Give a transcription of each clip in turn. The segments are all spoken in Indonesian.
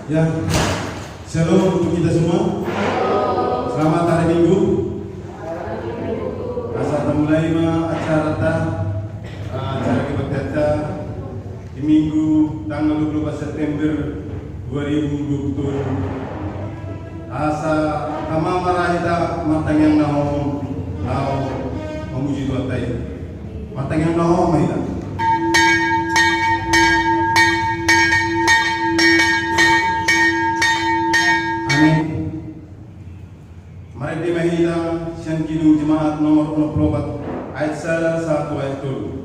Ya, shalom untuk kita semua. Selamat hari Minggu. Asa mulai acara kita di Minggu tanggal 24 September 2020. Asa kama marahita matang yang naho memuji Tuhan tay. Matang yang naho mahita. Mari dimahila siang kidung jemaat nomor 64 ayat 1 ayat 2.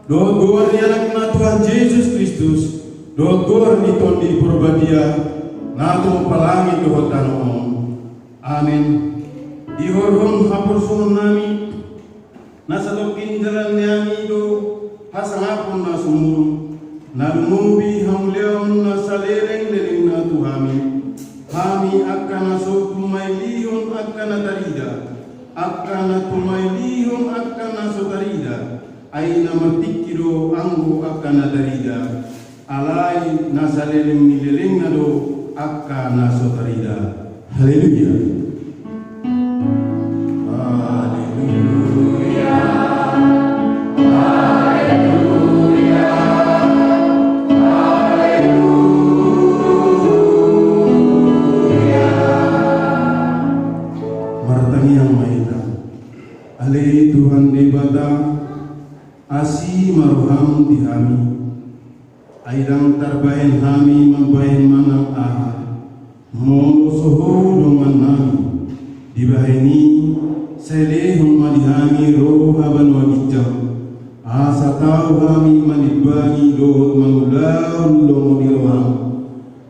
Doa ni anak na Tuhan Yesus Kristus, doa ni Tuhan di purbadia, na tu palangi doa tanong. Amin. Ihorhon hapursun nami, nasa lokin jalan niami do, hasangapon na sumuru, na lumubi hamleon na salereng-lereng na Tuhami. Hami akan na so tumaylihon akan na tarida, akan na tumaylihon akan na so tarida. Ay na matikiro anggo akka na darida alay na saleleng nileleng na do akka na sotarida. Haleluya. Haleluya. Haleluya. Haleluya. Martangi yang maita ale Tuhan debata asi maruham di hami airang tarbain hami mabain manang aha mo soho doman nami dibahini sele huma di hami roh haban wajijam asa tau hami manibani do mangulaun lomo di roham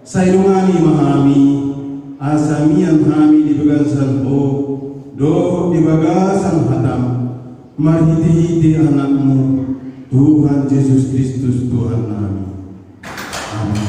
sairungani mahami asamian hami di bagasan ho do di bagasan hatam marhiti-hiti anakmu Tuhan Yesus Kristus Tuhan kami. Amin.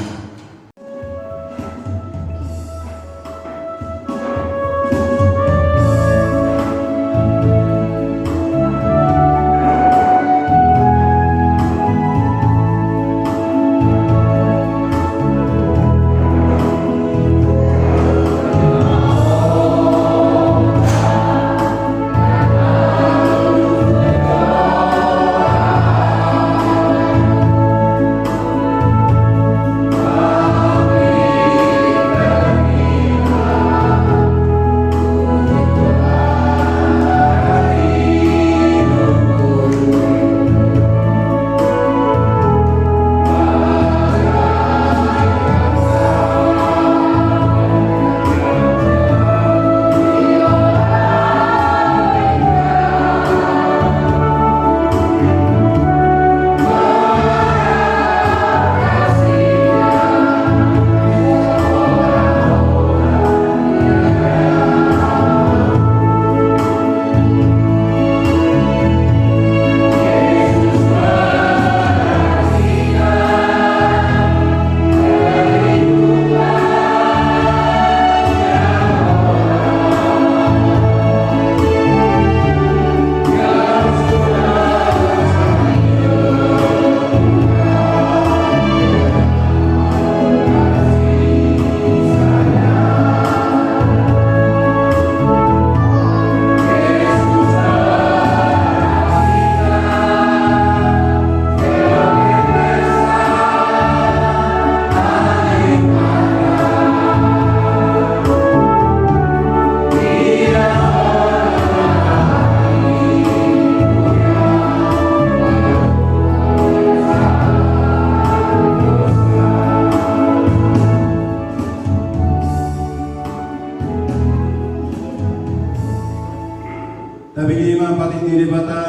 Tapi lima patik ni bata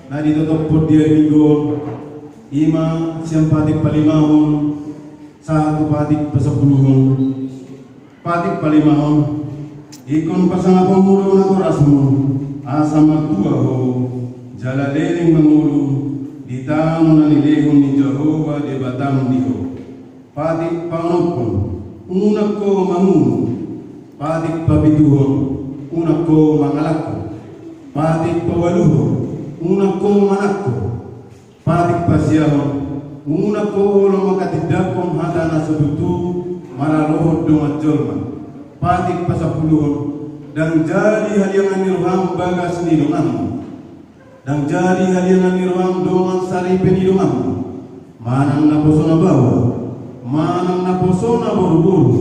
na ditutup po dia minggu. Ima siyang patik palimahon, satu patik pasapuluhon, patik palimahon. Ikon pasang pemulo na korasmo, asa magtua ho, jalaleling mangulo, ditamo na nilehon ni Jehovah de batam diho. Patik panopon, unak ko manguno, patik pabituhon, unak ko mangalako, patik pawaluhon, unak ko manakko, patik pasyahon, unak ko ulo makatidakon hata na sudutu, maralohod dungat jolman. Patik pasapuluhon dan jadi haliangan nirham bagas nidungan dan jadi haliangan nirham dongan sari penidungan manang naposo na bawa manang naposo na buru-buru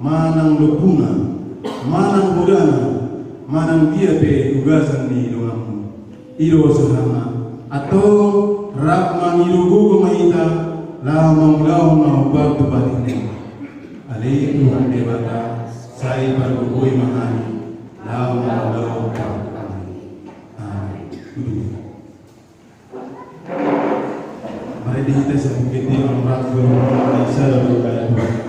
manang lupuna manang budana manang dia pe ugasan nidungan iro sahana atau rak mangirugu mahita lamang laon na batu batin alai Tuhan dewata saya berbuat mahani, lawan kami. Mari kita sebut dia orang berbuat salah berbuat.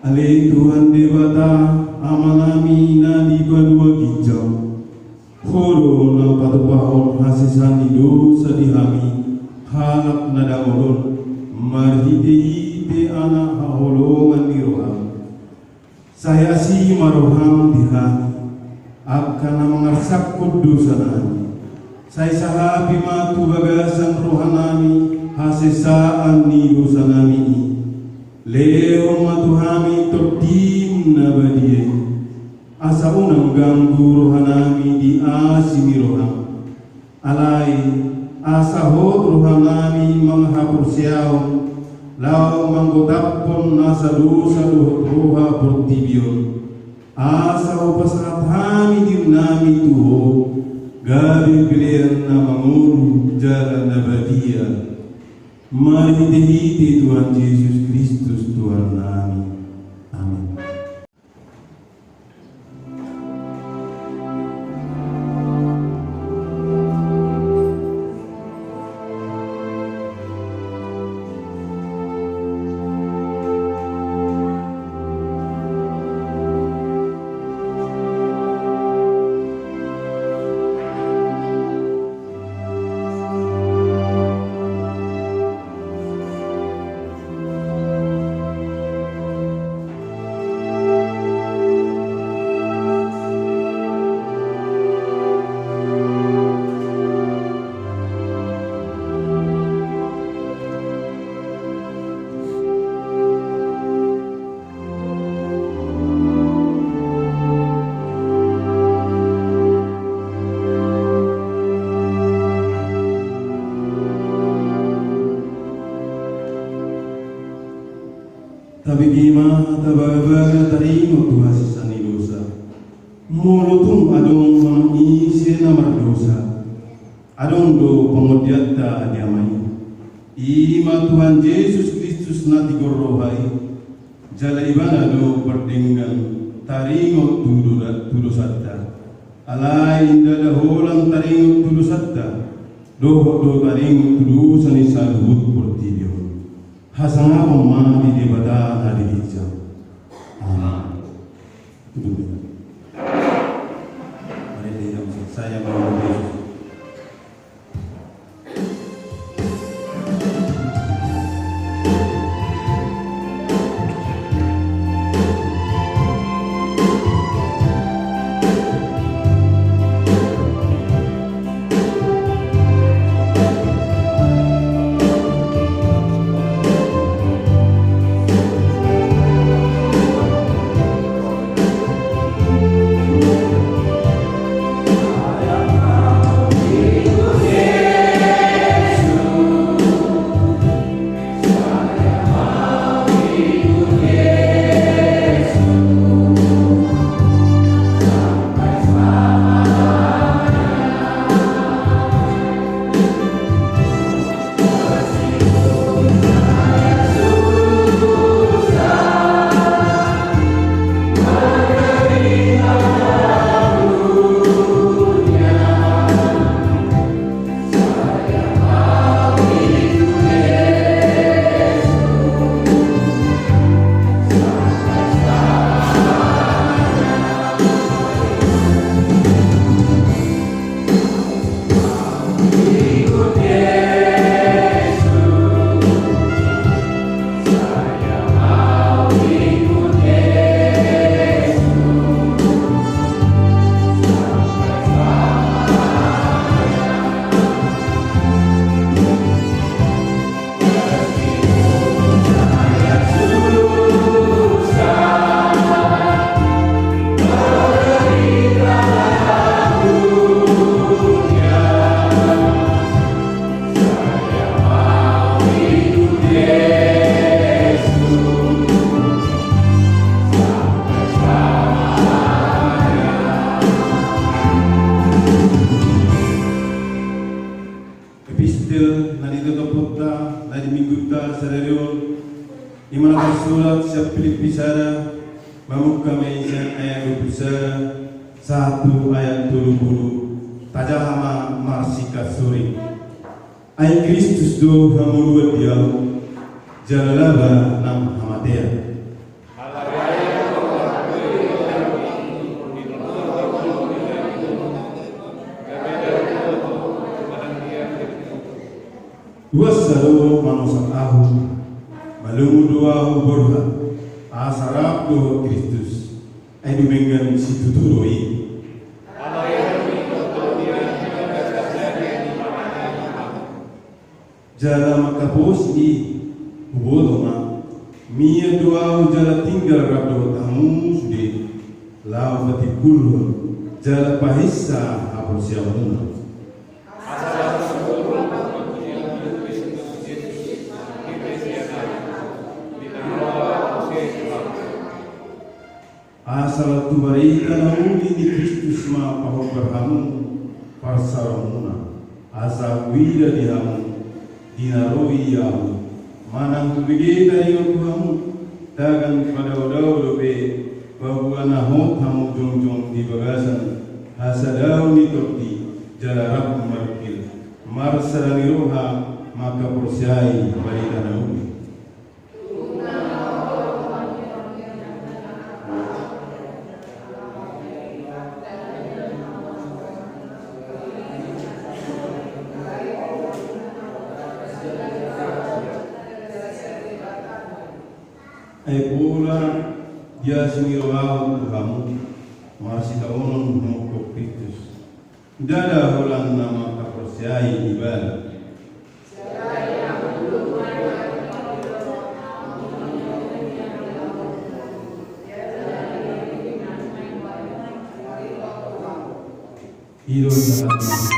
Ale Tuhan Dewata amanami na di badua gijau holo na patupahon hasisan hidup sadihami halap nada ulun marhidei be anak haholongan diroham saya si maroham dihani akan mengarsak kudusanani saya sahabi matu bagasan rohanami hasisaan ni dosanami Leo matuhami tertim nabadie asa unang ganggu rohanami di asimi roham alai asa hot rohanami menghapur siaw lau manggotapon asa dosa dohot roha pertibion asa upasat hami dirnami tuho gabi pilihan na manguru jalan nabadia. Mari dihiti Tuhan Yesus Kristus Tuhan kami. Amin. tabigima tabaga tarimo tuhasisan dosa. Mulutung adong mangisi na mardosa. Adong do pengodiata diamai. Ima Tuhan Yesus Kristus na tigorohai. Jala ibana do perdenggan taringo tudusatta. Alai inda daholang taringo tudusatta. Do taringo tudusan isa luhut portibio. Hasanga pemma di debata tadi hijau. Amin. Mari kita saya mengucapkan Imana surat siap pilih pisara Mamuka meisyan ayat 21 1 ayat 20 Tajahama marsika suri Ay Kristus do hamuru diau Jalalaba nam hamatea Wassalu manusak ahu Malungu doa borha asarap do Kristus ay dumengan si tuturoi jala makapos i hubodoma mia doa jala tinggal rabdo tamu sude lau batipul jala pahissa aposyauna asal tubarita namuli di Kristus ma pahobarhamu parsaramuna asa wida dihamu dinaroi yahu manang tubige dari Tuhamu dagan pada odau lobe bahwa nahot hamu jongjong di bagasan hasadau ni torti jalarap markil marsarani roha maka persyai barita namuli Ebola dia sinirawau kamu masih tahunan mengkop Kristus. Dada holang nama kapersyai ibadah. Iro saat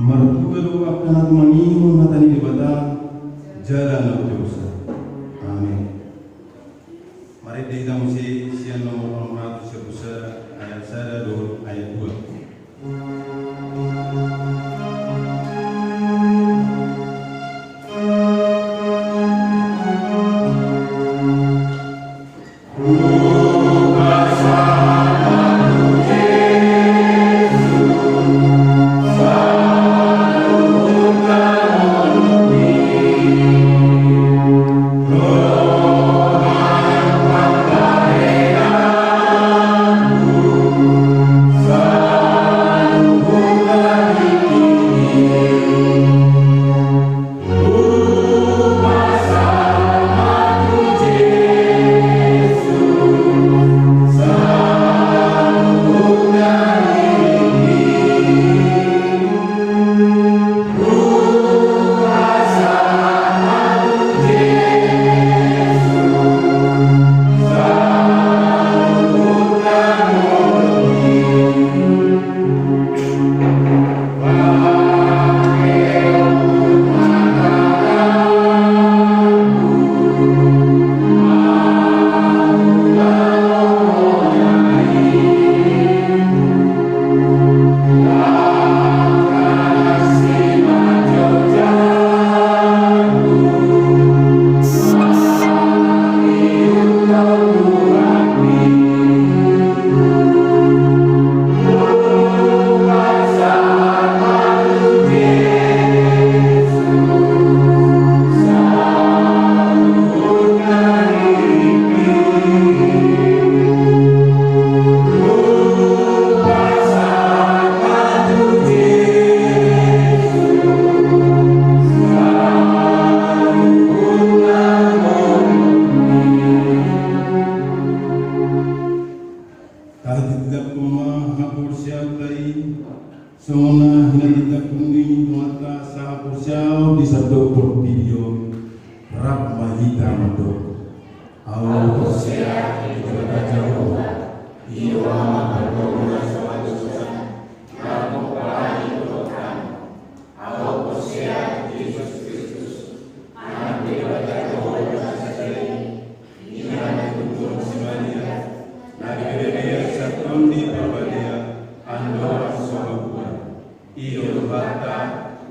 mertua doa akan mengimun matani ibadah jalan dosa. Amin. hinatita kundi nuata sa pusiao di satu video rap mahita mato awal pusia itu jauh iwa berguna suatu susah kamu pelani dokan awal pusia Yesus Kristus nanti baca jauh sasari ini ada tujuan simalia nari bebek satu di perbadia andor sobat iyo bata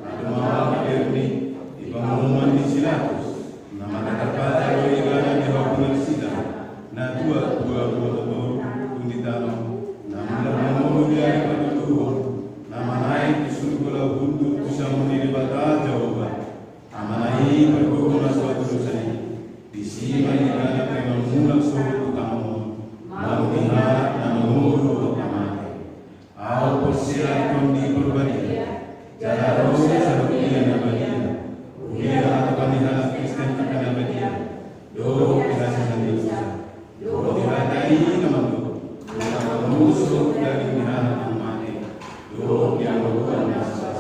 adama berni di pengumuman di Silatus nama terbaca dari negara di hukuman sidang na dua motor unditano nama ngomong dari penduduk nama naik di surga untuk bisa menjadi bata jawaban nama naik berguna suatu susah di sini negara dengan mulak suatu kamu mau lihat nama ngomong Au persiap kondi berbadia, jalan serupiah nabadia, ulia atau kaniha Kristen kita nabadia, do kasih sendiri, do dihadai namanya, nama musuh dari nihan amane, do yang berbuat nasa.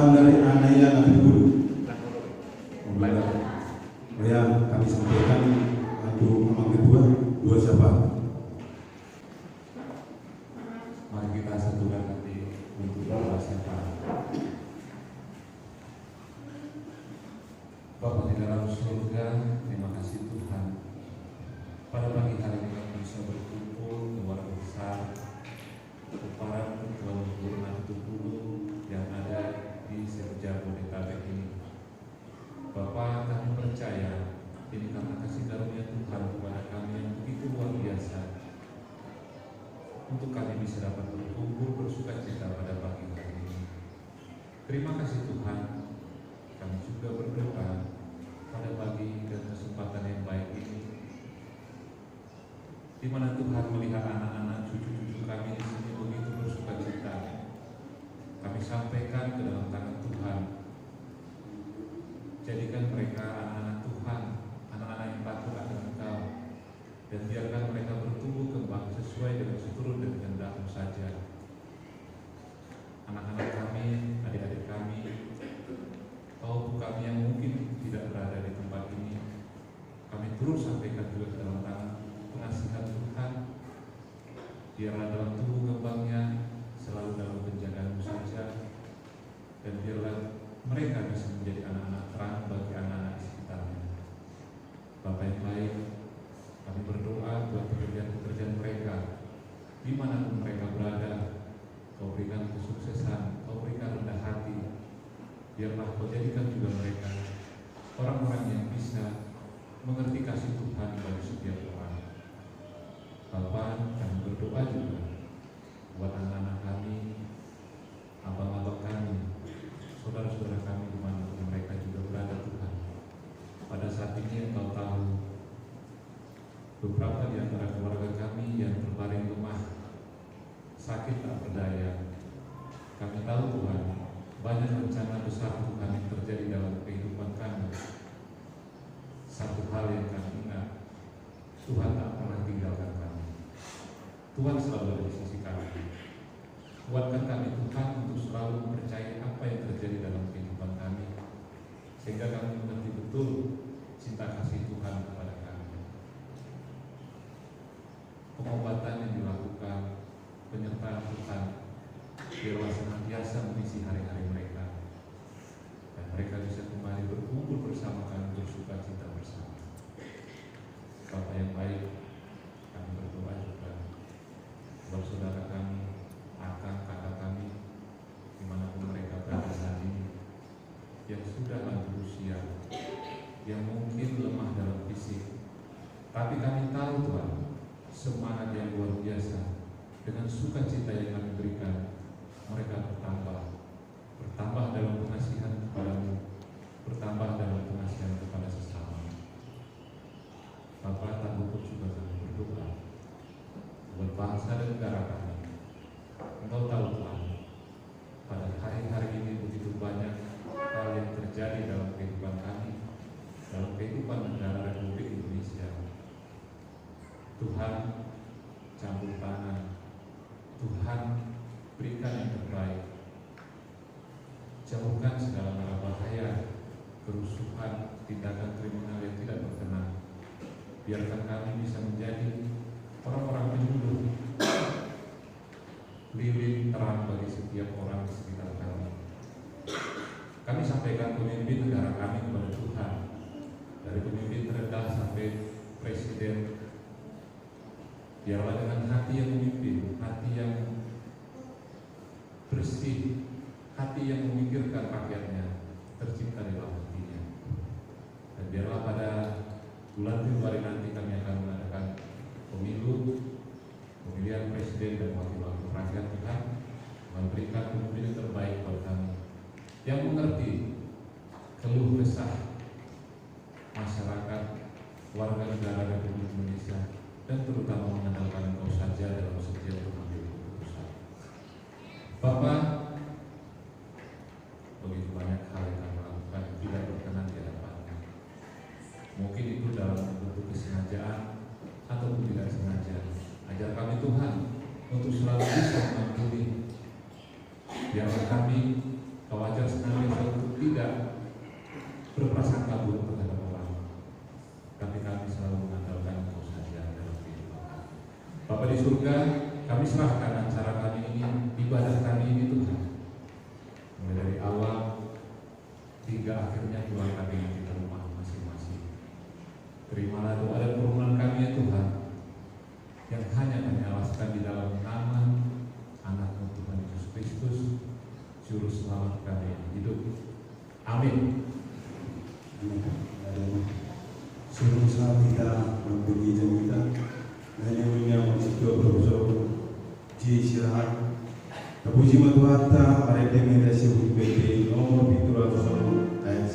salam dari Anaya Nabi Guru. Ya, kami sampaikan untuk Amang Ketua, dua siapa? Mari kita satukan hati untuk doa siapa. Bapa di dalam surga, terima kasih Tuhan. Pada pagi hari ini kami bisa berkumpul keluarga besar para ketua guru Nahdlatul Ulum yang ada di Serja Bodetabek ini. Bapa, kami percaya ini karena kasih karunia Tuhan kepada kami yang begitu luar biasa untuk kami bisa dapat berkumpul bersukacita pada pagi hari ini. Terima kasih Tuhan. Kami juga berdoa pada pagi dan kesempatan yang baik ini, di mana Tuhan melihat anak-anak cucu-cucu kami di sini begitu bersukacita. Kami sampaikan ke dalam tangan Tuhan. Jadikan mereka anak-anak Tuhan, anak-anak yang takut akan Engkau, dan biarkan mereka bertumbuh kembang sesuai dengan seturut dan kehendak-Mu saja. Anak-anak kami, adik-adik kami, kaum kami yang mungkin tidak berada di tempat ini, kami terus sampaikan juga ke dalam tangan pengasihan Tuhan. Biarlah dalam tumbuh kembangnya selalu dalam penjagaan-Mu saja, dan biarlah mereka bisa menjadi anak-anak terang bagi anak-anak di sekitarnya. Bapa yang baik, kami berdoa buat pekerjaan-pekerjaan mereka, dimanapun mereka berada. Kau berikan kesuksesan, Kau berikan rendah hati. Biarlah Kau jadikan juga mereka orang-orang yang bisa mengerti kasih Tuhan bagi setiap orang. Bapa, kami berdoa juga buat anak-anak kami, abang-abang kami, saudara-saudara kami dimanapun mereka juga berada Tuhan. Pada saat ini Engkau tahu beberapa di antara keluarga kami yang terbaring lemah, sakit tak berdaya. Kami tahu Tuhan, banyak rencana besar Tuhan yang terjadi dalam kehidupan kami. Satu hal yang kami ingat, Tuhan tak pernah tinggalkan kami. Tuhan selalu ada di sisi kami. Kuatkan kami Tuhan untuk selalu mempercayai apa yang terjadi dalam kehidupan kami, sehingga kami mengerti betul cinta kasih Tuhan kepada kami. Pengobatan yang dilakukan, penyertaan Tuhan, biarlah senantiasa mengisi hari-hari mereka, dan mereka bisa kembali berkumpul bersama kami, bersukacita bersama. Bapa yang baik, kami berdoa juga buat saudara kami, akang, kakak kami, dimanapun mereka berada saat ini, yang sudah lanjut usia, yang mungkin lemah dalam fisik, tapi kami tahu Tuhan, semangat yang luar biasa, dengan sukacita yang kami berikan, mereka bertambah dalam pengasihan kepada-Mu, bertambah dalam pengasihan kepada sesama. Bapa, tak luput juga kami berdoa buat bangsa dan negara kami. Engkau tahu Tuhan, pada hari-hari ini begitu banyak hal yang terjadi dalam kehidupan kami, dalam kehidupan negara Republik Indonesia. Tuhan, campur tangan, Tuhan berikan yang terbaik. Jauhkan segala mara bahaya, kerusuhan, tindakan kriminal yang tidak berkenan. Biarkan kami bisa menjadi orang-orang penyuluh, lilin terang bagi setiap orang di sekitar kami. Kami sampaikan pemimpin negara kami kepada Tuhan, dari pemimpin terendah sampai presiden. Biarlah dengan hati yang memimpin, hati yang bersih, hati yang memikirkan rakyatnya, tercipta di dalam hatinya. Dan biarlah pada bulan Februari nanti kami akan mengadakan pemilihan presiden dan wakil-wakil rakyat. Tuhan memberikan pemimpin yang terbaik buat kami, yang mengerti keluh kesah masyarakat, warga negara Republik Indonesia, dan terutama mengandalkan Engkau saja dalam setiap mengambil keputusan. Bapak, begitu banyak hal yang kami lakukan tidak berkenan di hadapan-Mu. Mungkin itu dalam bentuk kesengajaan ataupun tidak sengaja. Ajar kami Tuhan untuk selalu bisa mengampuni. Biarlah kami Kau ajar senantiasa tidak berprasangka buruk terhadap orang, tapi kami selalu mengandalkan Engkau saja dalam kehidupan kami. Bapa di surga, kami serahkan acara kami ini, ibadah kami ini Tuhan, mulai dari awal hingga akhirnya pulang kami ke rumah masing-masing. Terimalah doa dan permohonan kami ya Tuhan, yang hanya kami alaskan di dalam nama anak-Mu Tuhan Yesus Kristus, Juru Selamat kami yang hidup. Amin. Suruh saat kita memberi jam kita, hanya punya musik profesor di istirahat. Terpuji Tuhan, mereka yang dasi BT nomor fitur atau ayat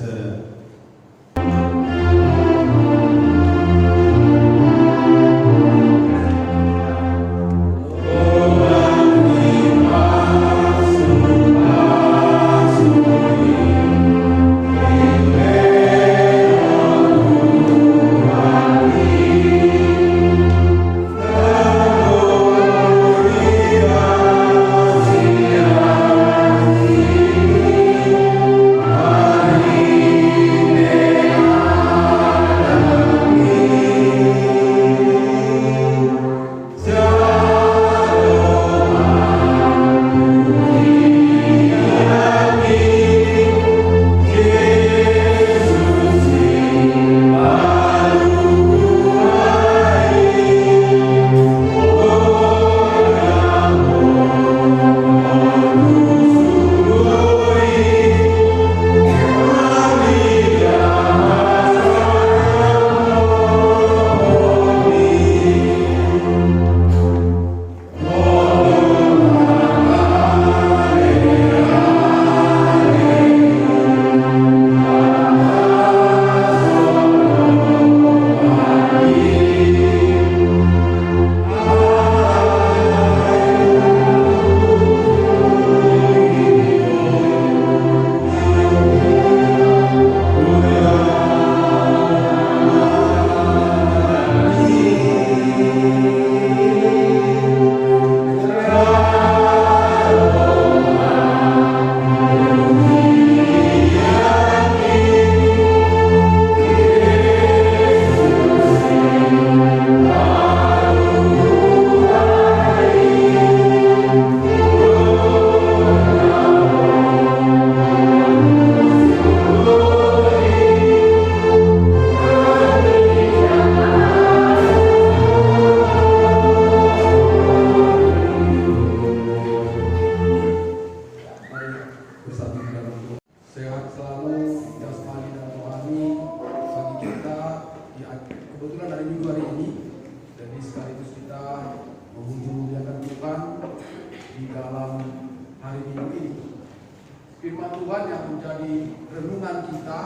Firman Tuhan yang menjadi renungan kita,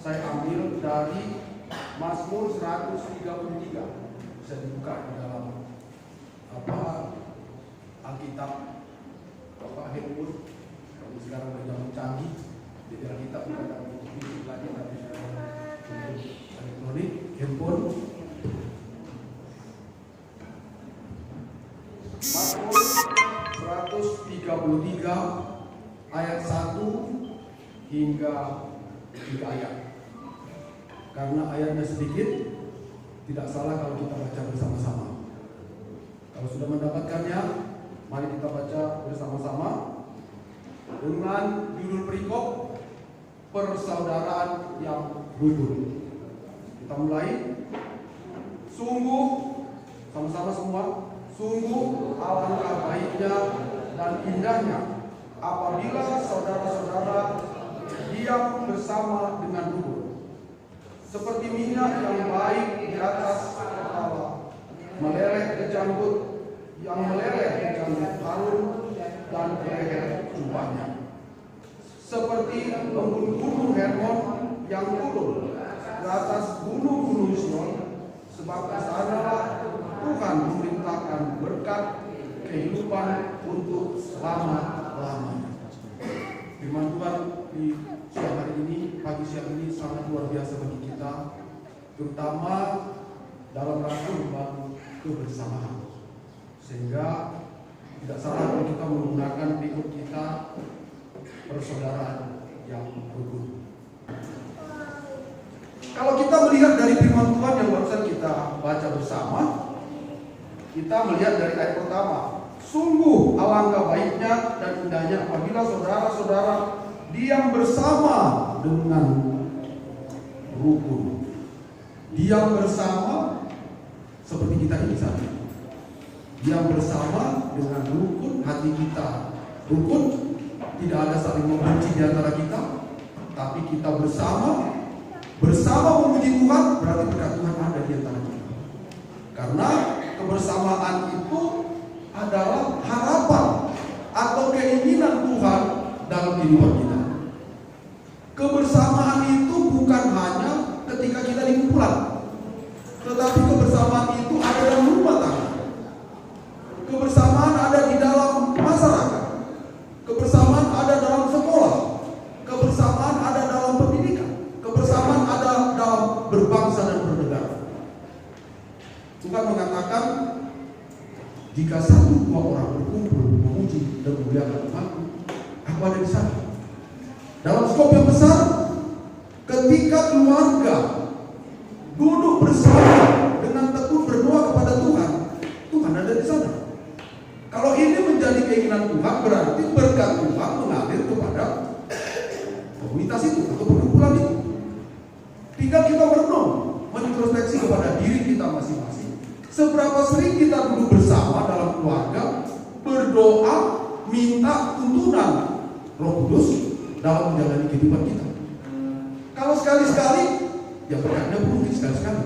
saya ambil dari Mazmur 133. Bisa dibuka di dalam Alkitab handphone. Kalau sekarang udah zaman canggih, jadi Alkitab bukan dalam buku lagi, tapi elektronik, handphone. Mazmur 133 ayat 1 hingga 3 ayat. Karena ayatnya sedikit, tidak salah kalau kita baca bersama-sama. Kalau sudah mendapatkannya, mari kita baca bersama-sama dengan judul perikop persaudaraan yang rukun. Kita mulai. Sungguh, sama-sama semua, sungguh alangkah baiknya dan indahnya apabila saudara-saudara diam bersama dengan rukun, seperti minyak yang baik di atas kepala, meleleh ke janggut, yang meleleh ke janggut Harun dan ke leher jubahnya, seperti embun-embun Hermon yang turun di atas gunung-gunung Sion, sebab di sanalah Tuhan memerintahkan berkat kehidupan untuk selama-lamanya. Firman Tuhan di siang hari ini, pagi siang ini sangat luar biasa bagi kita, terutama dalam rangka membangun kebersamaan. Sehingga tidak salah kalau kita menggunakan berikut kita persaudaraan yang rukun. kita melihat dari firman Tuhan yang barusan kita baca bersama, kita melihat dari ayat pertama. Sungguh alangkah baiknya dan indahnya apabila saudara-saudara diam bersama dengan rukun. Diam bersama seperti kita ini saat ini. Diam bersama dengan rukun, hati kita rukun, tidak ada saling membenci di antara kita, tapi kita bersama memuji Tuhan, berarti berkat Tuhan ada di antara kita. Karena kebersamaan itu adalah harapan atau keinginan Tuhan dalam kehidupan kita. Kebersamaan itu bukan hanya ketika kita di kumpulan, tetapi kebersamaan itu ada dalam rumah tangga. Kebersamaan ada di dalam masyarakat. Kebersamaan ada dalam sekolah. Kebersamaan ada dalam pendidikan. Kebersamaan ada dalam berbangsa dan bernegara. Tuhan mengatakan, jika satu dua orang berkumpul memuji dan memuliakan Tuhanku, aku ada di sana. Dalam skop yang besar, ketika keluarga duduk bersama dengan tekun berdoa kepada Tuhan, Tuhan ada di sana. Kalau ini menjadi keinginan Tuhan, berarti berkat Tuhan mengalir kepada komunitas itu atau perkumpulan itu. Tinggal kita merenung, menintrospeksi kepada diri kita masing-masing. Seberapa sering kita duduk bersama dalam keluarga, berdoa, minta tuntunan Roh Kudus dalam menjalani kehidupan kita. Kalau sekali-sekali, ya berkatnya mungkin sekali-sekali.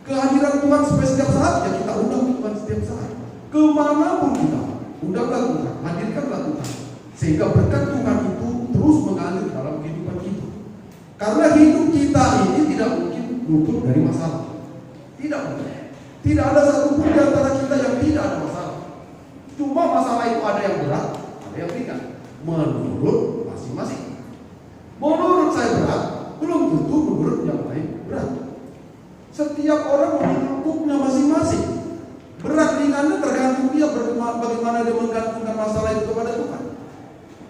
Kehadiran Tuhan setiap saat, ya kita undang Tuhan setiap saat. Kemanapun kita, undanglah Tuhan, hadirkanlah Tuhan, sehingga berkat Tuhan itu terus mengalir dalam kehidupan kita. Karena hidup kita ini tidak mungkin luput dari masalah. Tidak mungkin. Tidak ada satupun di antara kita yang tidak ada masalah. Cuma masalah itu ada yang berat, ada yang ringan, menurut masing-masing. Menurut saya berat, belum tentu menurut yang lain berat. Setiap orang memiliki hukumnya masing-masing. Berat ringannya tergantung dia bagaimana dia menggantungkan masalah itu kepada Tuhan.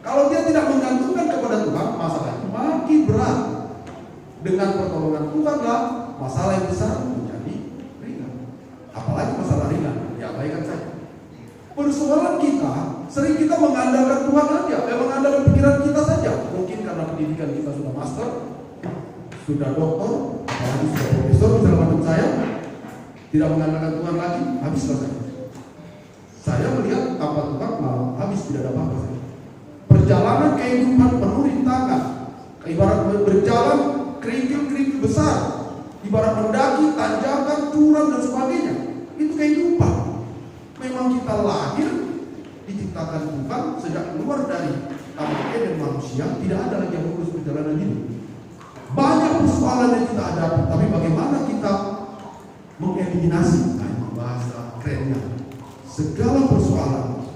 Kalau dia tidak menggantungkan kepada Tuhan, masalah itu makin berat. Dengan pertolongan Tuhanlah masalah yang besar menjadi ringan. Apalagi masalah ringan, diabaikan saja. Persoalan kita, sering kita mengandalkan Tuhan saja, mengandalkan pikiran kita saja. Mungkin karena pendidikan kita sudah master, sudah doktor, apalagi sudah profesor, misalnya macam saya, tidak mengandalkan Tuhan lagi, habis selesai. Saya melihat apa Tuhan malah habis, tidak ada apa-apa. Perjalanan kehidupan penuh rintangan, ibarat berjalan kerikil-kerikil besar, ibarat mendaki tanjakan, curam dan sebagainya. Itu kehidupan. Memang kita lahir diciptakan Tuhan sejak keluar dari tabiat dan manusia, tidak ada lagi yang mengurus perjalanan hidup. Banyak persoalan yang kita hadapi, tapi bagaimana kita mengeliminasi, bahasa kerennya, segala persoalan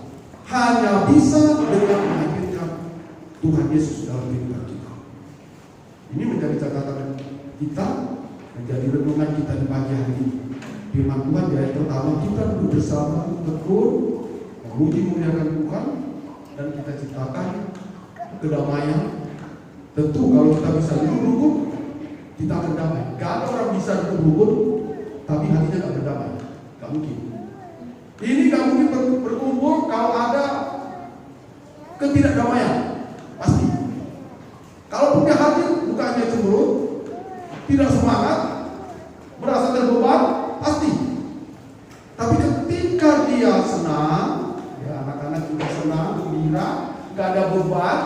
hanya bisa dengan menghadirkan Tuhan Yesus dalam kehidupan kita. Ini menjadi catatan kita, menjadi renungan kita di pagi hari ini. Firman Tuhan di ayat pertama, kita duduk bersama tekun memuji memuliakan Tuhan, dan kita ciptakan kedamaian. Tentu kalau kita bisa duduk rukun, kita akan damai. Gak ada orang bisa duduk rukun tapi hatinya gak berdamai, gak mungkin. Ini gak mungkin berkumpul kalau ada ketidakdamaian, pasti. Kalau punya hati bukannya cemberut, tidak semangat, merasa terbeban, pasti. Tapi ketika dia senang, ya anak-anak juga senang, gembira, gak ada beban,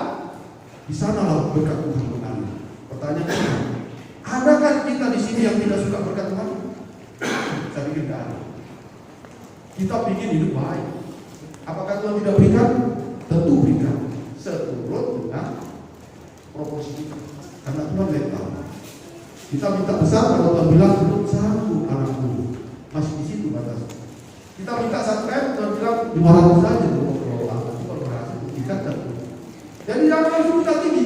di sanalah berkat Tuhan mengalir. Pertanyaannya, adakah kita di sini yang tidak suka berkat Tuhan? Saya pikir tidak ada. Kita ingin hidup baik. Apakah Tuhan tidak berikan? Tentu berikan. Seturut dengan proporsi kita. Karena Tuhan lihat tahu. Kita minta besar, kalau Tuhan bilang belum satu anakku, masih di situ batas. Kita minta satu Tuhan bilang 500 saja. Kalau anakku berhasil, kita tentu. Jadi jangan langsung minta tinggi.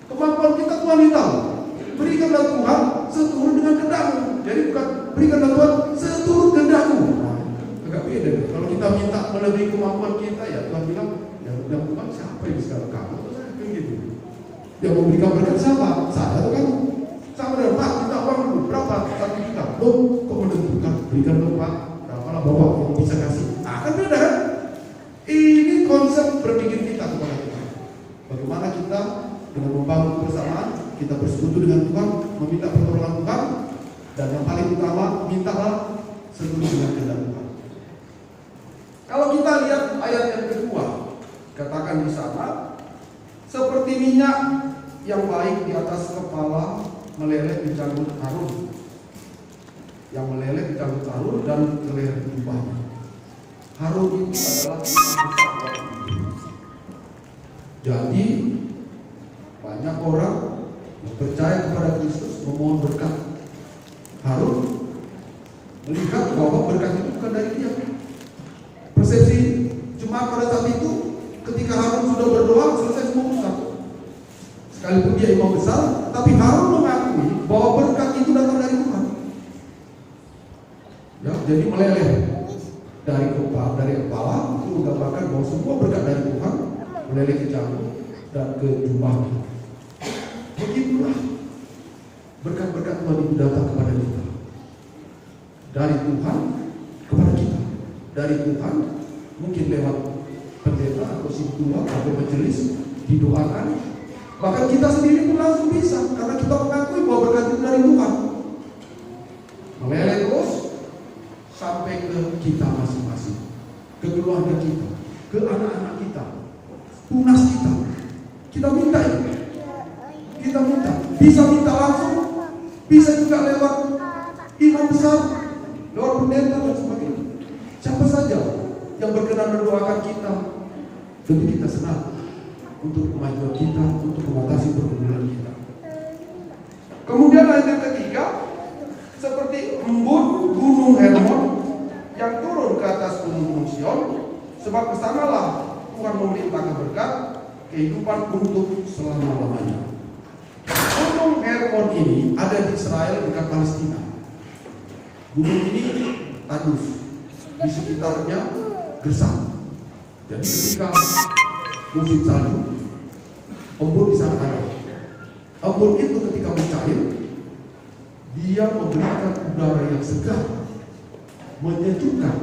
Kemampuan kita Tuhan tahu. Berikanlah Tuhan seturut dengan kehendak-Mu. Jadi bukan berikanlah Tuhan seturut kehendak-Mu. Agak beda. Kalau kita minta melebihi kemampuan kita, ya Tuhan bilang, ya udah Tuhan siapa yang sekarang kamu? Kan gitu. Yang memberikan berkat siapa? Saya atau kamu? Sama dengan Pak, minta uang dulu. berapa? 1 juta. Loh, kok menentukan? Berikan dong Pak. Berapa lah Bapak yang bisa kasih? Akan beda kan? Ini konsep berpikir kita kepada Tuhan. Bagaimana kita dengan membangun kebersamaan, kita bersekutu dengan Tuhan, meminta pertolongan Tuhan, dan yang paling utama, mintalah seluruh dengan kehendak Tuhan. Kalau kita lihat ayat yang kedua, katakan di sana, seperti minyak yang baik di atas kepala meleleh di janggut Harun, yang meleleh di janggut Harun dan ke leher jubahnya. Harun itu adalah jadi banyak orang yang percaya kepada Kristus memohon berkat. Harun melihat bahwa berkat itu bukan dari dia. Persepsi jemaat pada saat itu, ketika Harun sudah berdoa selesai semua urusan. Sekalipun dia imam besar, tapi Harun mengakui bahwa berkat itu datang dari Tuhan. Ya, jadi meleleh dari kepala itu menggambarkan bahwa semua berkat dari Tuhan meleleh ke janggut dan ke jubahnya. Begitulah berkat-berkat Tuhan itu datang kepada kita, dari Tuhan kepada kita, dari Tuhan mungkin lewat pendeta atau sintua atau majelis didoakan, bahkan kita sendiri pun langsung bisa karena kita mengakui bahwa berkat itu dari Tuhan, meleleh terus sampai ke kita masing-masing, ke keluarga kita, ke anak-anak kita, tunas kita. Kita minta ya, kita minta, bisa minta langsung, bisa juga lewat imam besar, lewat pendeta dan sebagainya. Siapa saja yang berkenan mendoakan kita, tentu kita senang untuk kemajuan kita, untuk mengatasi pergumulan kita. Kemudian ayat yang ketiga, seperti embun gunung Hermon yang turun ke atas gunung Sion, sebab kesanalah Tuhan memerintahkan berkat kehidupan untuk selama-lamanya. Gunung Hermon ini ada di Israel dekat Palestina. Gunung ini tandus, di sekitarnya gersang. Jadi ketika musim salju, embun di sana ada. Embun itu ketika mencair, dia memberikan udara yang segar, menyejukkan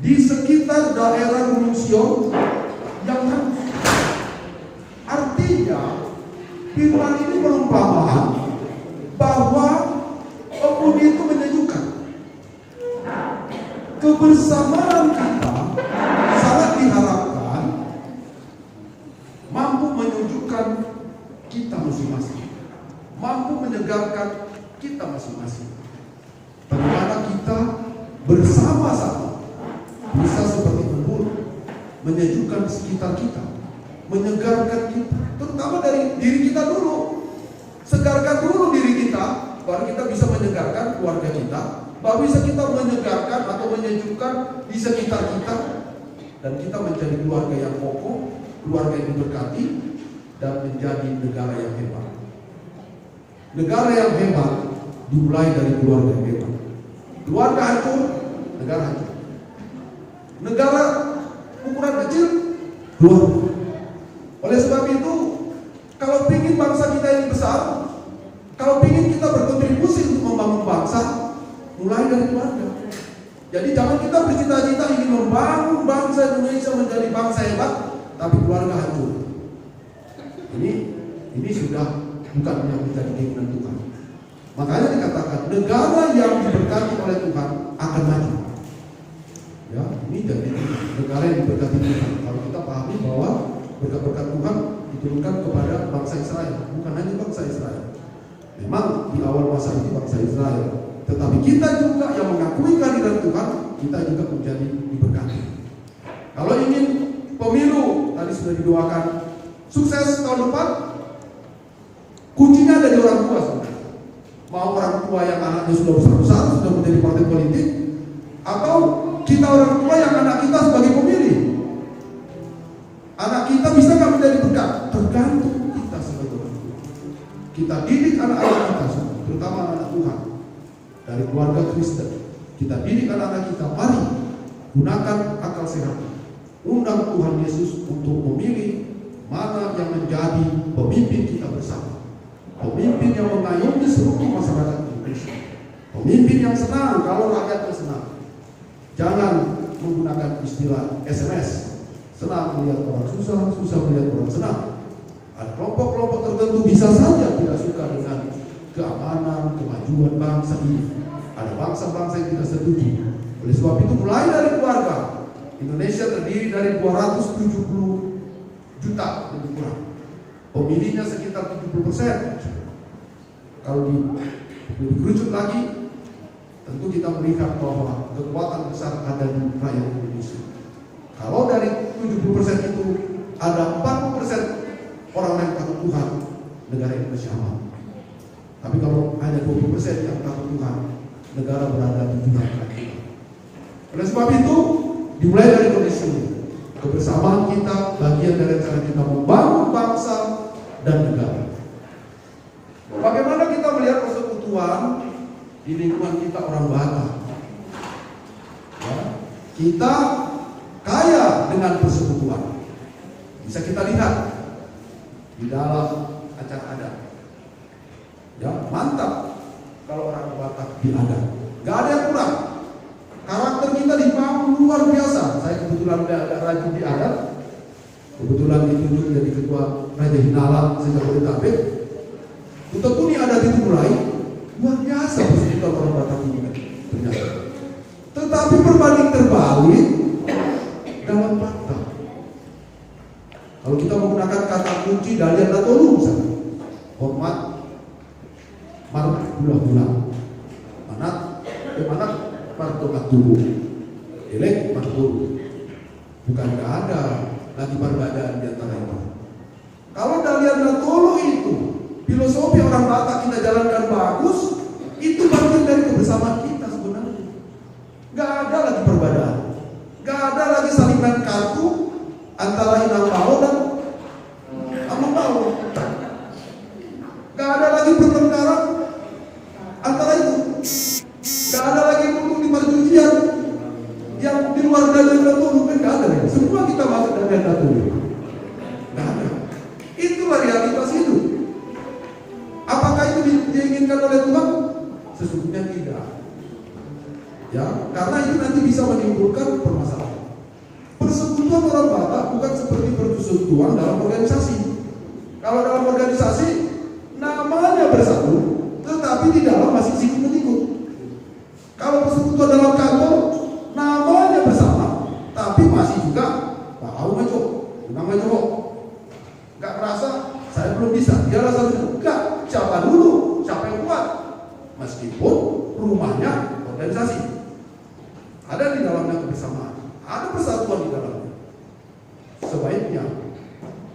di sekitar daerah Gunung Sion yang tandus. Artinya firman ini perumpamaan bahwa embun itu menyejukkan. Kebersamaan kita sangat diharapkan mampu menyejukkan kita masing-masing, mampu menyegarkan kita masing-masing. Bagaimana kita bersama-sama bisa seperti embun menyejukkan sekitar kita, menyegarkan kita, terutama dari diri kita dulu. Segarkan dulu diri kita, baru kita bisa menyegarkan keluarga kita, baru bisa kita menyegarkan atau menyejukkan di sekitar kita, dan kita menjadi keluarga yang kokoh, keluarga yang diberkati, dan menjadi negara yang hebat. Negara yang hebat dimulai dari keluarga yang hebat. Keluarga hancur, negara hancur. Negara ukuran kecil, keluarga. Oleh sebab itu, kalau ingin bangsa kita ini besar, kalau ingin kita berkontribusi untuk membangun bangsa, mulai dari keluarga. Jadi jangan kita bercita-cita ingin membangun bangsa Indonesia menjadi bangsa hebat, tapi keluarga hancur. Ini sudah bukan yang menjadi keinginan Tuhan. Makanya dikatakan negara yang diberkati oleh Tuhan akan maju. Ya, ini jadi negara yang diberkati Tuhan. Kalau kita pahami bahwa berkat-berkat Tuhan diturunkan kepada bangsa Israel, bukan hanya bangsa Israel. Memang di awal masa ini bangsa Israel, tetapi kita juga yang mengakui kehadiran Tuhan, kita juga menjadi diberkati. Kalau ingin pemilu, tadi sudah didoakan sukses tahun depan, kuncinya ada di orang tua sebenarnya. Mau orang tua yang anaknya sudah besar-besar, sudah menjadi partai politik, atau kita orang tua yang anak kita sebagai pemilih. Anak kita bisa nggak menjadi berkat? Tergantung kita sebagai orang tua. Kita didik anak-anak kita, terutama anak Tuhan, dari keluarga Kristen. Kita didik anak-anak kita, mari gunakan akal sehat. Undang Tuhan Yesus untuk memilih mana yang menjadi pemimpin kita bersama. Pemimpin yang mengayomi seluruh masyarakat Indonesia. Pemimpin yang senang kalau rakyatnya senang. Jangan menggunakan istilah SMS. Senang melihat orang susah, susah melihat orang senang. Ada kelompok-kelompok tertentu bisa saja tidak suka dengan keamanan, kemajuan bangsa ini. Ada bangsa-bangsa yang tidak setuju. Oleh sebab itu mulai dari keluarga, Indonesia terdiri dari 270 juta lebih kurang. Pemilihnya sekitar 70%. Kalau dikerucut lagi, tentu kita melihat bahwa kekuatan besar ada di rakyat Indonesia. Kalau dari 70% itu ada 40% orang yang takut Tuhan, negara Indonesia aman. Tapi kalau hanya 20% yang takut Tuhan, negara berada di tengah-tengah kita. Oleh sebab itu, dimulai dari kondisi ini. Kebersamaan kita bagian dari cara kita membangun bangsa dan negara. Bagaimana kita melihat persekutuan di lingkungan kita orang Batak? Ya, kita kaya dengan persekutuan. Bisa kita lihat di dalam acara adat. Ya, mantap kalau orang Batak di adat. Gak ada yang kurang. Karakter kita dibangun luar biasa. Saya kebetulan agak rajin di adat. Kebetulan ditunjuk jadi ketua Raja Hinala sejak Bodetabek. Tetapi adat itu mulai luar biasa persekutuan orang Batak ini ternyata. Tetapi berbanding terbalik dalam fakta. Kalau kita menggunakan kata kunci Dalian Latolu misalnya, hormat, marah, bulah-bulah, manat, martokat tubuh, elek, martokat. Bukan gak ada lagi perbedaan di antara itu. Kalau Dalian Latolu itu filosofi orang Batak kita jalankan bagus, itu bagian dari kebersamaan kita sebenarnya. Gak ada lagi perbedaan, gak ada lagi saling main kartu antara Inang Bao dan Amang Bao. Gak ada lagi pertengkaran antara itu. Gak ada lagi duduk di perjudian yang di luar Dalian Latolu, kan gak ada. Semua kita masuk Dalian Latolu. Gak ada. Itulah realitas hidup. Apakah itu diinginkan oleh Tuhan? Sesungguhnya tidak. Ya, karena itu nanti bisa menimbulkan permasalahan. Persekutuan orang Batak bukan seperti persekutuan dalam organisasi. Kalau dalam organisasi namanya bersatu, tetapi di dalam masih sikut-ikut. Kalau persekutuan dalam kantor namanya bersama, tapi masih juga tahu maco, namanya kok. Gak merasa saya belum bisa, dia rasa enggak. Siapa dulu, siapa yang kuat. Meskipun rumahnya organisasi, ada di dalamnya kebersamaan, ada persatuan di dalamnya. Sebaiknya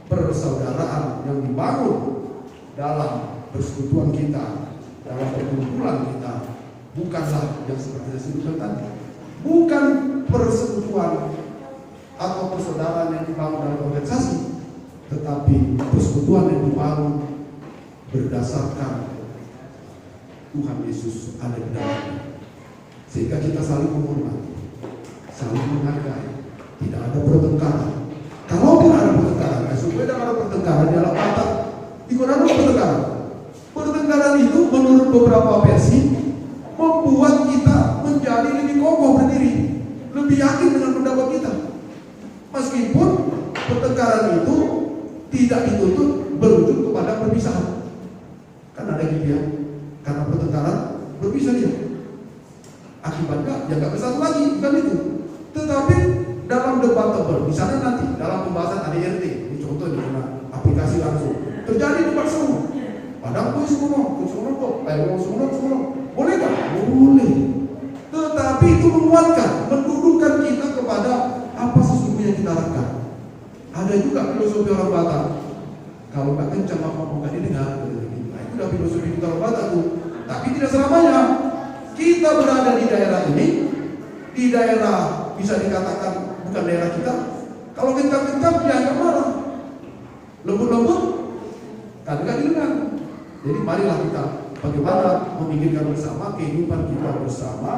persaudaraan yang dibangun dalam persekutuan kita, dalam perkumpulan kita, bukanlah yang seperti saya sebutkan tadi. Bukan persekutuan atau persaudaraan yang dibangun dalam organisasi, tetapi persekutuan yang dibangun berdasarkan Tuhan Yesus ada di dalamnya. Sehingga kita saling menghormati, saling menghargai, tidak ada pertengkaran. Kalaupun ada pertengkaran, supaya tidak ada pertengkaran di dalam Batak, di mana ada pertengkaran? Pertengkaran itu menurut beberapa versi membuat kita menjadi lebih kokoh berdiri, lebih yakin dengan pendapat kita. Meskipun pertengkaran itu tidak dituntut berujung kepada perpisahan. Kan ada gitu ya, karena pertengkaran berpisah dia. Akibatnya ya gak bersatu lagi, bukan itu. Tetapi dalam debatable, misalnya nanti dalam pembahasan ADRT, ini contoh di mana aplikasi langsung terjadi debat semua. Padahal kok semua, boleh gak? Boleh. Tetapi itu menguatkan, mendudukkan kita kepada apa sesungguhnya kita harapkan. Ada juga filosofi orang Batak, kalau gak kencang apa gak didengar. Nah itu udah filosofi kita orang Batak tuh. Tapi tidak selamanya. Kita berada di daerah ini, di daerah bisa dikatakan bukan daerah kita. Kalau kencang-kencang dia agak marah, lembut-lembut kadang-kadang didengar. Jadi marilah kita bagaimana memikirkan bersama kehidupan kita bersama,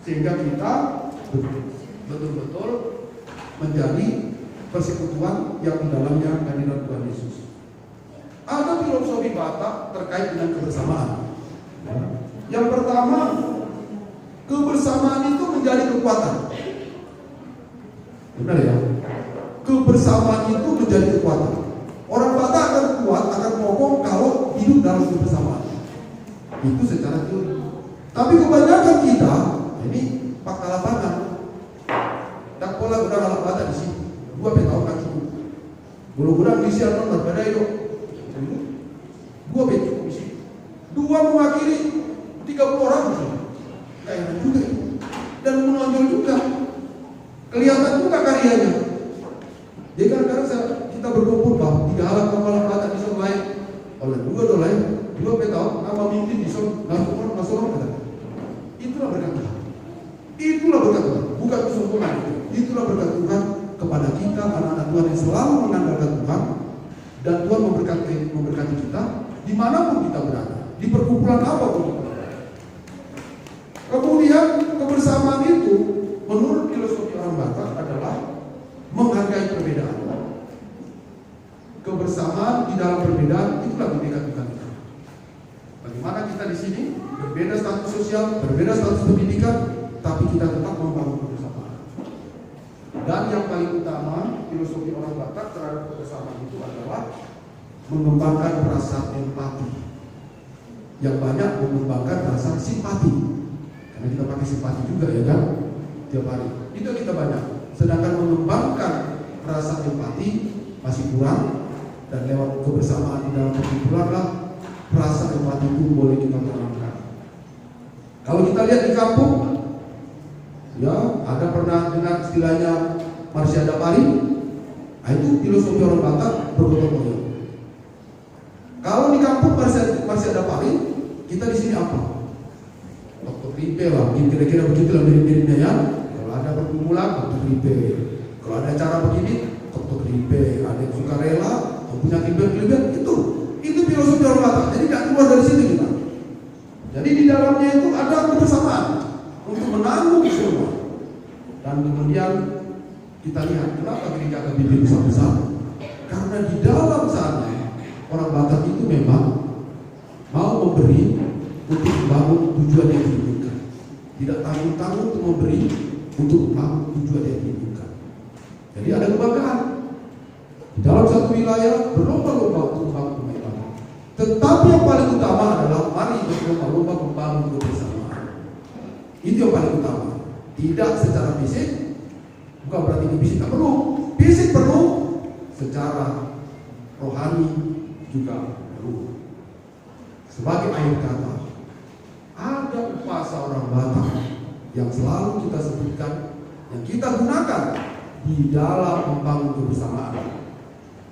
sehingga kita betul-betul menjadi persekutuan yang di dalamnya kehadiran Tuhan Yesus. Ada filosofi Batak terkait dengan kebersamaan. Yang pertama, kebersamaan itu menjadi kekuatan. Benar ya? Kebersamaan itu menjadi kekuatan. Orang Batak akan kuat, akan kokoh kalau hidup dalam kebersamaan. Itu secara teori. Tapi kebanyakan kita, ini fakta lapangan. Tak pola udah alat Batak di sini. 2 tahun kan cukup. Gula-gula di sini atau berbeda itu. 2 cukup di sini. 2 mewakili 30 orang di sini. Kayak juga. Dan menonjol juga. Kelihatan juga karyanya. Jadi kadang-kadang kita berkumpul bahwa 3 alat kepala Batak di sana lain. Oleh 2 dolai, 2 tahun nama mimpi di sana masuk orang. Itulah berkat Tuhan. Itulah berkat Tuhan. Bukan kesombongan. Itulah berkat Tuhan kepada kita anak-anak Tuhan yang selalu mengandalkan Tuhan, dan Tuhan memberkati kita dimanapun kita berada, di perkumpulan apapun kita berada. Kemudian kebersamaan itu menurut filosofi orang Batak adalah menghargai perbedaan. Kebersamaan di dalam perbedaan itulah bineka Tuhan kita. Bagaimana kita di sini berbeda status sosial, berbeda status pendidikan, tapi kita tetap membangun kebersamaan. Dan yang paling utama filosofi orang Batak terhadap kebersamaan itu adalah mengembangkan perasaan empati. Yang banyak mengembangkan perasaan simpati. Karena kita pakai simpati juga ya kan, tiap hari. Itu kita banyak. Sedangkan mengembangkan perasaan empati masih kurang. Dan lewat kebersamaan di dalam perkumpulanlah perasaan empati itu boleh kita tanamkan. Kalau kita lihat di kampung, ya ada pernah dengar istilahnya Marsiada Pari. Nah, itu filosofi orang Batak bergotong royong. Kalau di kampung Marsiada Pari, kita di sini apa? Dokter Ripe lah, kira-kira begitu lah mirip-miripnya ya. Kalau ada perkumpulan, Dokter Ripe. Kalau ada acara begini, Dokter Ripe. Ada yang suka rela, punya kelebihan itu filosofi orang Batak. Jadi tidak keluar dari situ kita. Jadi di dalamnya itu ada kebersamaan untuk menanggung semua. Dan kemudian kita lihat kenapa gereja KBP besar-besar. Karena di dalam sana orang Batak itu memang mau memberi untuk membangun tujuan yang diinginkan. Tidak tanggung-tanggung untuk memberi untuk membangun tujuan yang diinginkan. Jadi ada kebanggaan. Di dalam satu wilayah berlomba-lomba untuk membangun kebaikan. Tetapi yang paling utama adalah mari berlomba-lomba membangun kebersamaan. Itu yang paling utama. Tidak secara fisik, bukan berarti fisik tak perlu. Fisik perlu, secara rohani juga perlu. Sebagai akhir kata, ada upasa orang Batak yang selalu kita sebutkan, yang kita gunakan di dalam membangun kebersamaan.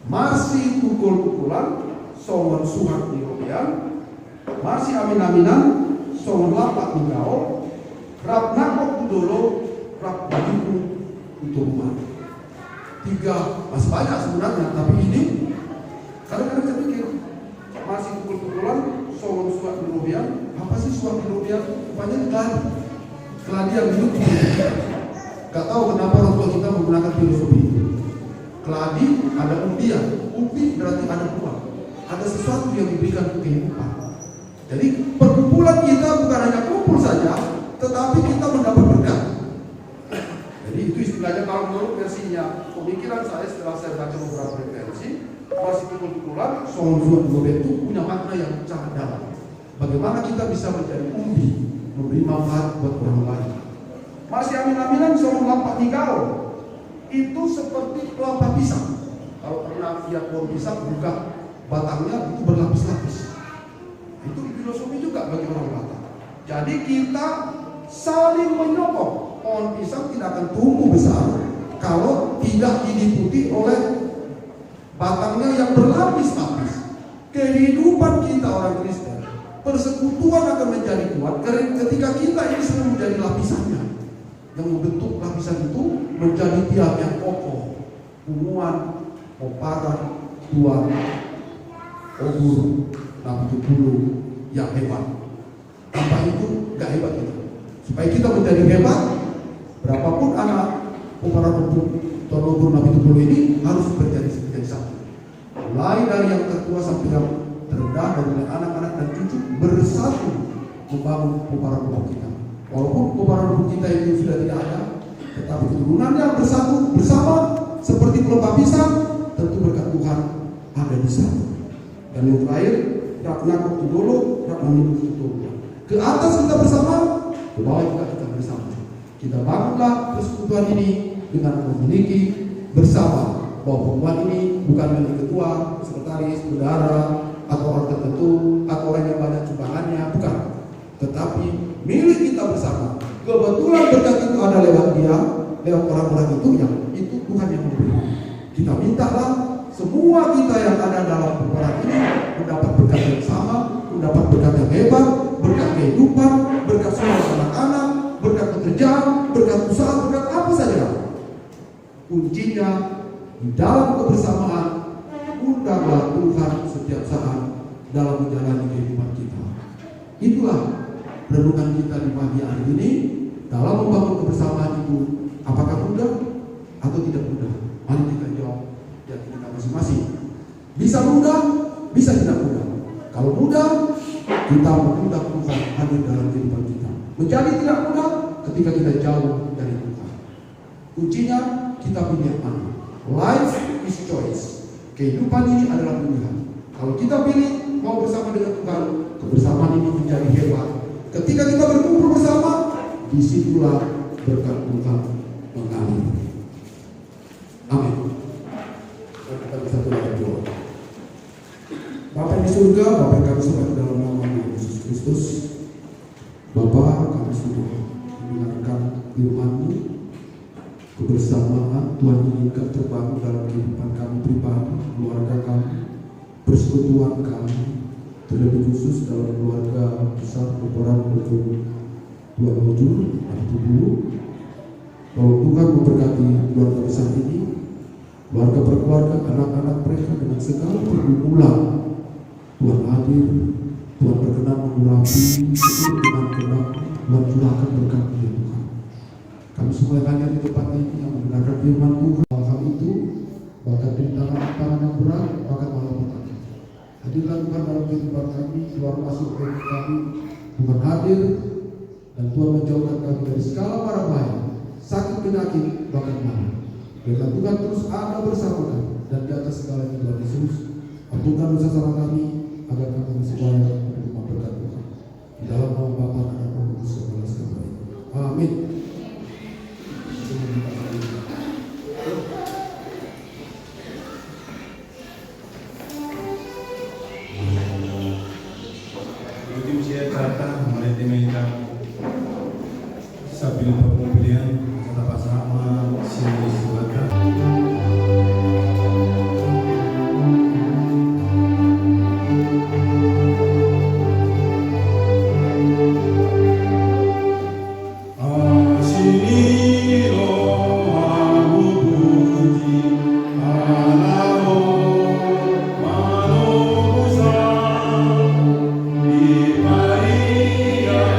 Masih pukul-pukulan, songon suhat di robian, masih amin-aminan, songon lapak di gaul, rap nakok dulu, rap bagiku untuk rumah. 3 masih banyak sebenarnya, tapi ini kadang-kadang saya pikir masih pukul-pukulan, songon suhat di robian. Apa sih suhat di robian? Rupanya keladi yang hidup. Gak tahu kenapa orang tua kita menggunakan filosofi itu. Keladi ada undian, umbi berarti ada buah, ada sesuatu yang diberikan untuk kehidupan. Jadi perkumpulan kita bukan hanya kumpul saja, tetapi kita mendapat berkat. Jadi itu istilahnya kalau menurut versinya pemikiran saya setelah saya baca beberapa referensi, masih pukul-pukulan, soal itu punya makna yang sangat dalam. Bagaimana kita bisa menjadi umbi, memberi manfaat buat orang lain. Masih amin-aminan soal lapak di gaul. Itu seperti kelapa pisang. Kalau pernah lihat pohon pisang, buka batangnya itu berlapis-lapis. Itu filosofi juga bagi orang Batak. Jadi kita saling menyokong. Pohon pisang tidak akan tumbuh besar kalau tidak diliputi oleh batangnya yang berlapis-lapis. Kehidupan kita orang Kristen, persekutuan akan menjadi kuat ketika kita ini semua menjadi lapisannya. Yang membentuk lapisan itu menjadi tiang yang kokoh, umuan, opara, tuan, obur, nabi puluh yang hebat. Tanpa itu gak hebat kita. Supaya kita menjadi hebat, berapapun anak opara tuan obur nabi puluh ini harus menjadi satu. Mulai dari yang tertua sampai yang terendah, dari anak-anak dan cucu bersatu membangun membangun kobaran rumah kita. Walaupun kobaran rumah kita itu sudah tidak ada, tetapi keturunannya bersatu bersama seperti pelepah pisang, tentu berkat Tuhan ada di sana. Dan yang terakhir, Ratna Kutudolo, Ratna Kutudolo. Ke atas kita bersama, ke bawah juga kita bersama. Kita bangunlah persekutuan ini dengan memiliki bersama bahwa perempuan ini bukan milik ketua, sekretaris, bendahara, atau orang tertentu, atau orang yang banyak sumbangannya, bukan. Tetapi milik kita bersama. Kebetulan berkat itu ada lewat dia, lewat orang-orang itu Tuhan yang memberi. Kita mintalah semua kita yang ada dalam perempuan ini mendapat berkat yang sama, mendapat berkat yang hebat, berkat kehidupan, berkat semua anak-anak, berkat pekerjaan, berkat usaha, berkat apa saja. Kuncinya di dalam kebersamaan, undanglah Tuhan setiap saat dalam menjalani kehidupan kita. Itulah renungan kita di pagi hari ini dalam membangun kebersamaan itu. Apakah mudah atau tidak mudah? Mari kita jawab dari kita masing-masing. Bisa mudah, bisa tidak mudah. Kalau mudah, kita mengundang Tuhan hadir dalam kehidupan kita. Menjadi tidak mudah ketika kita jauh dari Tuhan. Kuncinya kita pilih yang mana. Life is choice. Kehidupan ini adalah pilihan. Kalau kita pilih mau bersama dengan Tuhan, kebersamaan ini menjadi hebat. Ketika kita berkumpul bersama, disitulah berkat Tuhan mengalir. Amin. Kita bersatu dalam doa. Bapa di surga, Bapa kami sudah dalam nama Yesus Kristus. Bapa, kami sudah mendengarkan firman-Mu. Kebersamaan Tuhan inginkan terbangun dalam kehidupan kami pribadi, keluarga kami, persekutuan kami, terlebih khusus dalam keluarga besar Kobaran Betul Tuhan Wujud Abdi Dulu. Kalau Tuhan memberkati keluarga besar ini, keluarga per keluarga, anak-anak mereka dengan segala pergumulan, Tuhan hadir, Tuhan berkenan mengurapi seluruh dengan kehendak, Tuhan curahkan berkat-Nya Tuhan. Kami semua yang hanya di tempat ini yang mendengarkan firman Tuhan, hal itu bahkan di tangan yang berat, bahkan malapetaka. Hadirlah Tuhan dalam kehidupan kami, keluar masuk kehidupan kami, Tuhan hadir dan Tuhan menjauhkan kami dari segala mara bahaya, sakit penyakit bahkan marah. Biarlah Tuhan terus ada bersama kami dan di atas segalanya Tuhan Yesus. Ampunkan dosa salah kami agar kami semua menerima berkat Tuhan. Di dalam nama Bapa dan Anak dan Roh Kudus segala sekali. Amin. Sambil pembelian kata pasangan sini silakan. Maria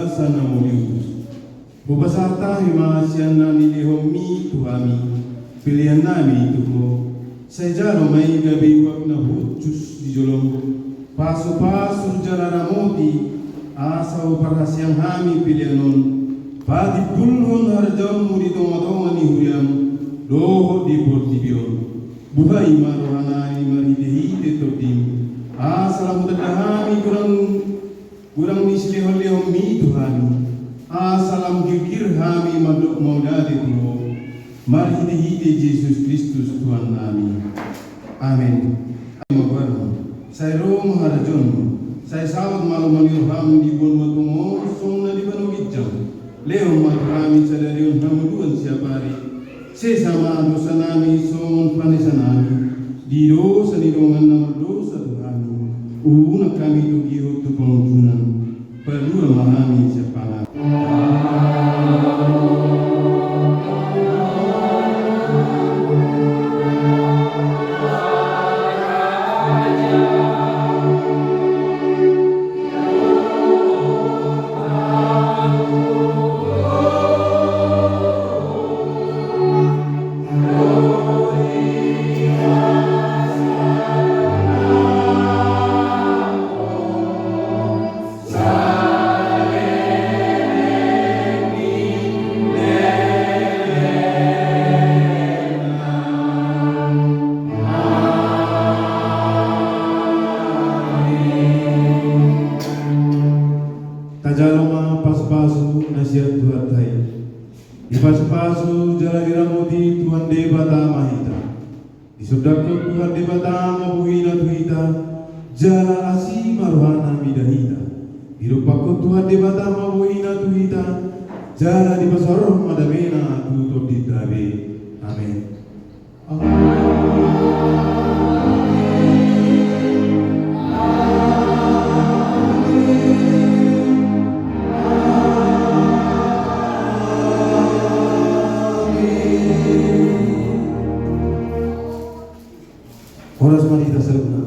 biasa namo diutus. Bubasata himasian nani lihomi tuhami, pilihan nami tuho. Sejaro mai gabi wak na hucus di jolonggo. Pasu-pasu jalan moti, asau parhasyang hami pilihanon. Padi pulhon harjam muri tonga-tonga ni huriam, doho di portibion. Buhay marohanai marhide-hide todim. Asalam tadahami kurang mislihon-lihon mi Tuhani. Asalam gigir hami madok maudade tuho. Marhide-hide Yesus Kristus Tuhan nami. Amin. Saya rom harajon. Saya sawat malu manirham di bon matungo songna di banu gijam. Leo matrami sadarion hamuduan siapari. Sesama dosa nami songon panesa nami. Di dosa ni dongan nama dosa Tuhan. Una kami tugiho tu pengjunan. Perlu mahami siapana. Tajaloma pas-pasu nasihat Tuhan Thai. Di pas-pasu jala diramoti Tuhan Debata Mahita. Di sudako Tuhan Debata mabuhina tuhita. Jala asi maruhana midahita. Di rupako Tuhan Debata mabuhina tuhita. Jala di pasoroh madamena tutup di trabe. Amin. Horas Marita Seruna.